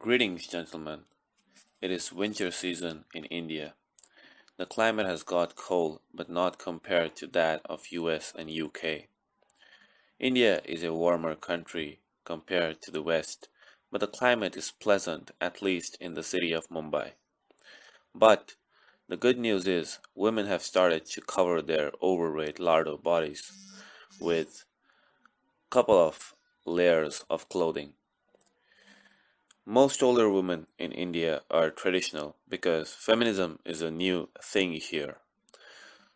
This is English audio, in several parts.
Greetings, gentlemen. It is winter season in India. The climate has got cold, but not compared to that of US and UK. India is a warmer country compared to the West, but the climate is pleasant, at least in the city of Mumbai. But the good news is women have started to cover their overweight lardo bodies with a couple of layers of clothing. Most older women in India are traditional because feminism is a new thing here.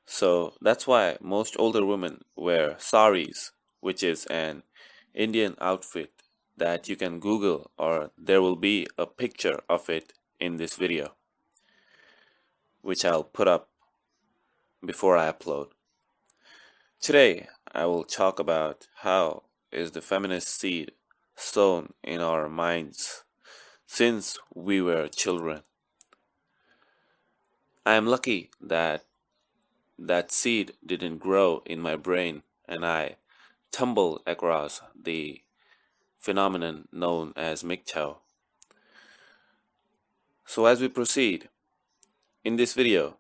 So that's why most older women wear saris, which is an Indian outfit that you can Google, or there will be a picture of it in this video, which I'll put up before I upload. Today, I will talk about how is the feminist seed sown in our minds since we were children. I am lucky that seed didn't grow in my brain and I stumbled across the phenomenon known as MGTOW. So as we proceed, in this video,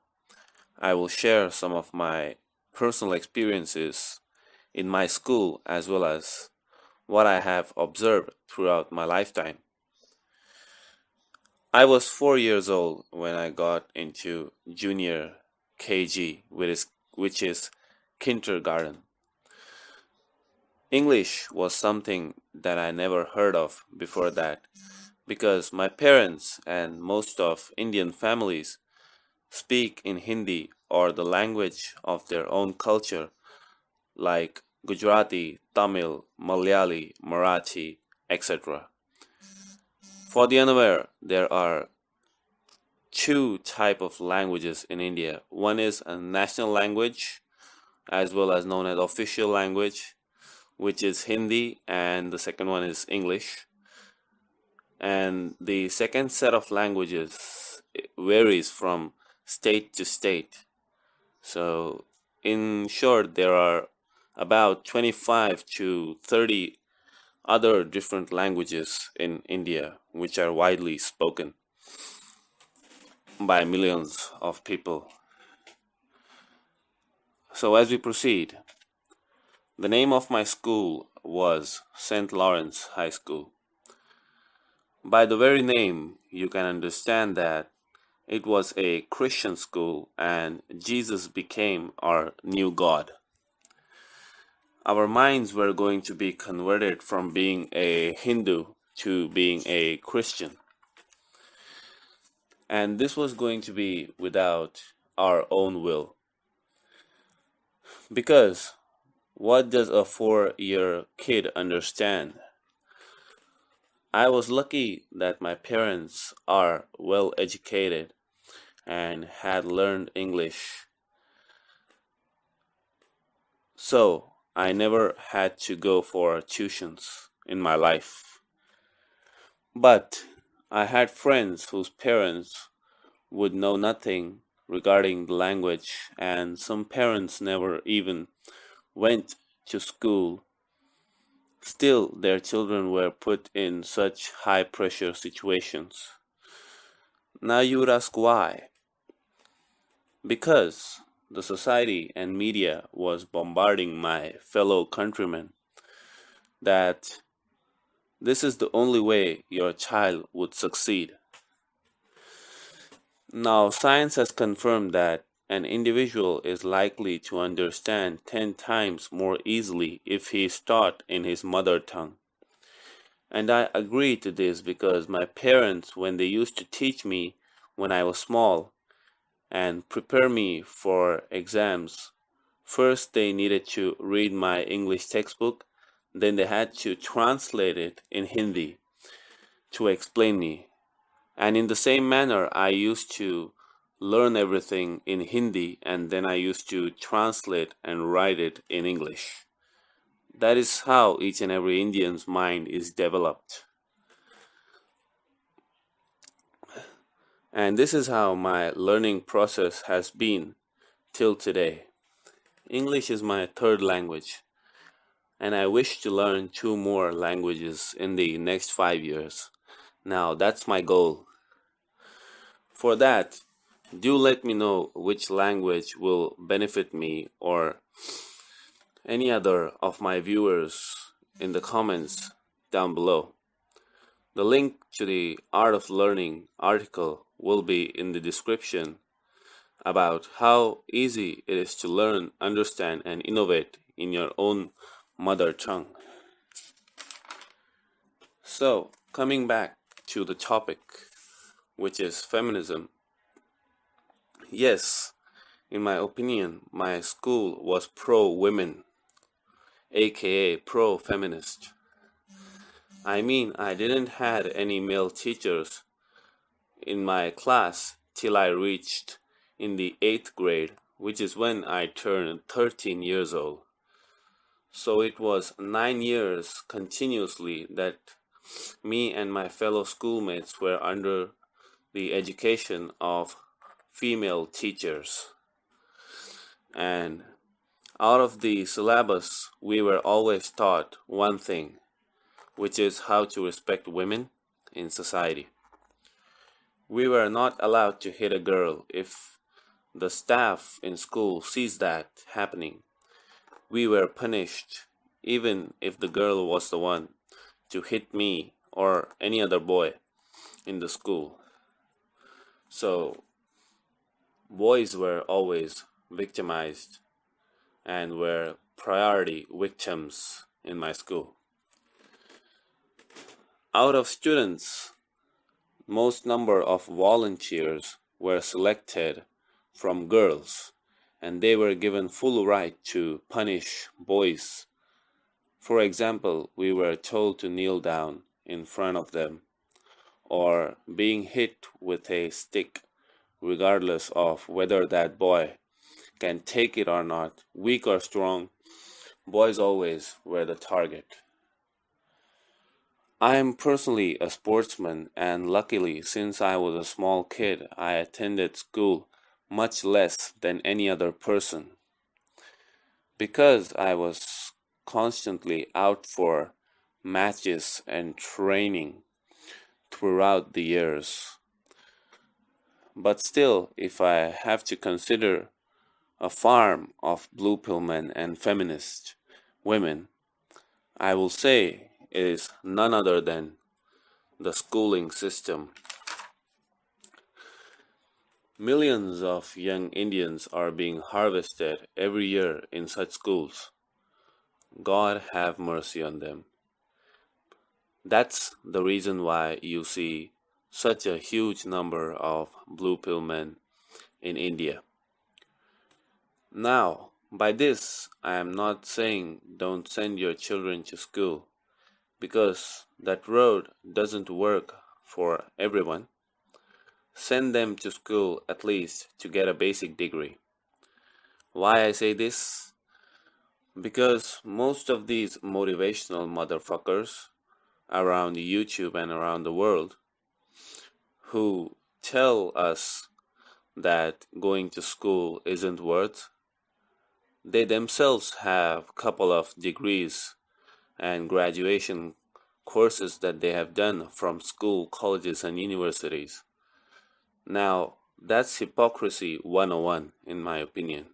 I will share some of my personal experiences in my school as well as what I have observed throughout my lifetime. I was 4 years old when I got into junior KG, which is kindergarten. English was something that I never heard of before that because my parents and most of Indian families speak in Hindi or the language of their own culture like Gujarati, Tamil, Malayali, Marathi, etc. For the unaware, there are two types of languages in India. One is a national language as well as known as official language, which is Hindi, and the second one is English. And the second set of languages varies from state to state. So in short, there are about 25 to 30 other different languages in India which are widely spoken by millions of people. So as we proceed, the name of my school was St. Lawrence High School. By the very name, you can understand that it was a Christian school and Jesus became our new God. Our minds were going to be converted from being a Hindu to being a Christian. And this was going to be without our own will. Because what does a 4-year kid understand? I was lucky that my parents are well educated and had learned English. So I never had to go for tuitions in my life. But I had friends whose parents would know nothing regarding the language, and some parents never even went to school. Still, their children were put in such high pressure situations. Now you would ask why? Because the society and media was bombarding my fellow countrymen that this is the only way your child would succeed. Now, science has confirmed that an individual is likely to understand 10 times more easily if he is taught in his mother tongue. And I agree to this because my parents, when they used to teach me when I was small and prepare me for exams, first they needed to read my English textbook, then they had to translate it in Hindi to explain me. And in the same manner, I used to learn everything in Hindi and then I used to translate and write it in English. That is how each and every Indian's mind is developed. And this is how my learning process has been till today. English is my third language, and I wish to learn 2 more languages in the next 5 years. Now that's my goal. For that, do let me know which language will benefit me or any other of my viewers in the comments down below. The link to the Art of Learning article will be in the description about how easy it is to learn, understand, and innovate in your own mother tongue. So, coming back to the topic, which is feminism. Yes, in my opinion, my school was pro-women, aka pro-feminist. I mean, I didn't had any male teachers in my class till I reached in the 8th grade, which is when I turned 13 years old. So it was 9 years continuously that me and my fellow schoolmates were under the education of female teachers. And out of the syllabus, we were always taught one thing, which is how to respect women in society. We were not allowed to hit a girl. If the staff in school sees that happening, we were punished, even if the girl was the one to hit me or any other boy in the school. So boys were always victimized and were priority victims in my school. Out of students, most number of volunteers were selected from girls, and they were given full right to punish boys. For example, we were told to kneel down in front of them, or being hit with a stick, regardless of whether that boy can take it or not, weak or strong, boys always were the target. I am personally a sportsman, and luckily, since I was a small kid, I attended school much less than any other person. Because I was constantly out for matches and training throughout the years. But still, if I have to consider a farm of blue pill men and feminist women, I will say it is none other than the schooling system. Millions of young Indians are being harvested every year in such schools. God have mercy on them. That's the reason why you see such a huge number of blue pill men in India. Now, by this, I am not saying don't send your children to school, because that road doesn't work for everyone. Send them to school at least to get a basic degree. Why I say this? Because most of these motivational motherfuckers around YouTube and around the world who tell us that going to school isn't worth, they themselves have a couple of degrees and graduation courses that they have done from school, colleges, and universities. Now, that's hypocrisy 101 in my opinion.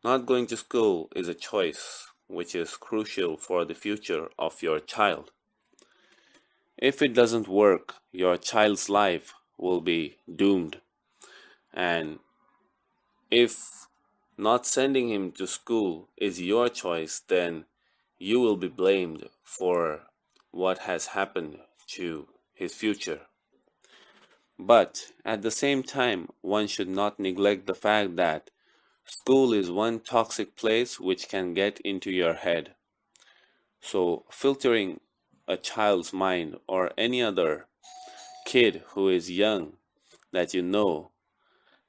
Not going to school is a choice which is crucial for the future of your child. If it doesn't work, your child's life will be doomed. And if not sending him to school is your choice, then you will be blamed for what has happened to his future. But at the same time, one should not neglect the fact that school is one toxic place which can get into your head. So filtering a child's mind or any other kid who is young that you know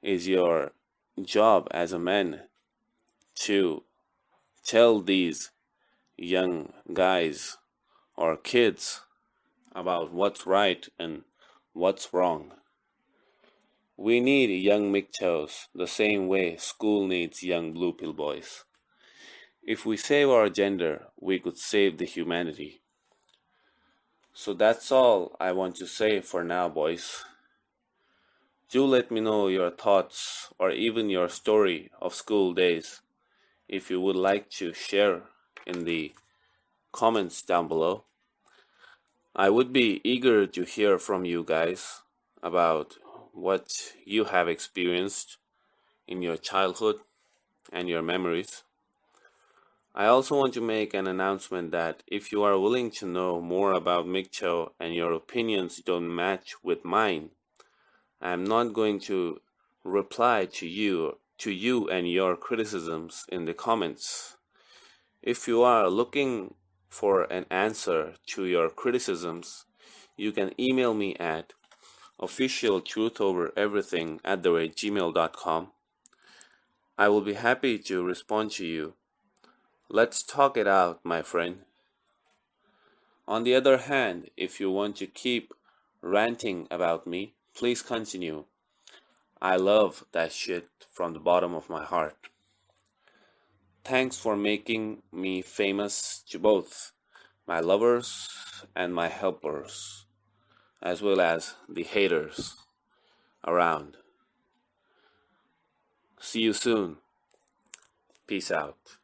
is your job as a man to tell these young guys or kids about what's right and what's wrong. We need young MGTOWs the same way school needs young blue pill boys. If we save our gender, we could save the humanity. So that's all I want to say for now, boys. Do let me know your thoughts or even your story of school days if you would like to share in the comments down below. I would be eager to hear from you guys about what you have experienced in your childhood and your memories. I also want to make an announcement that if you are willing to know more about MGTOW and your opinions don't match with mine, I'm not going to reply to you and your criticisms in the comments. If you are looking for an answer to your criticisms, you can email me at officialtruthovereverything@gmail.com. I will be happy to respond to you. Let's talk it out, my friend. On the other hand, if you want to keep ranting about me, please continue. I love that shit from the bottom of my heart. Thanks for making me famous to both my lovers and my helpers, as well as the haters around. See you soon. Peace out.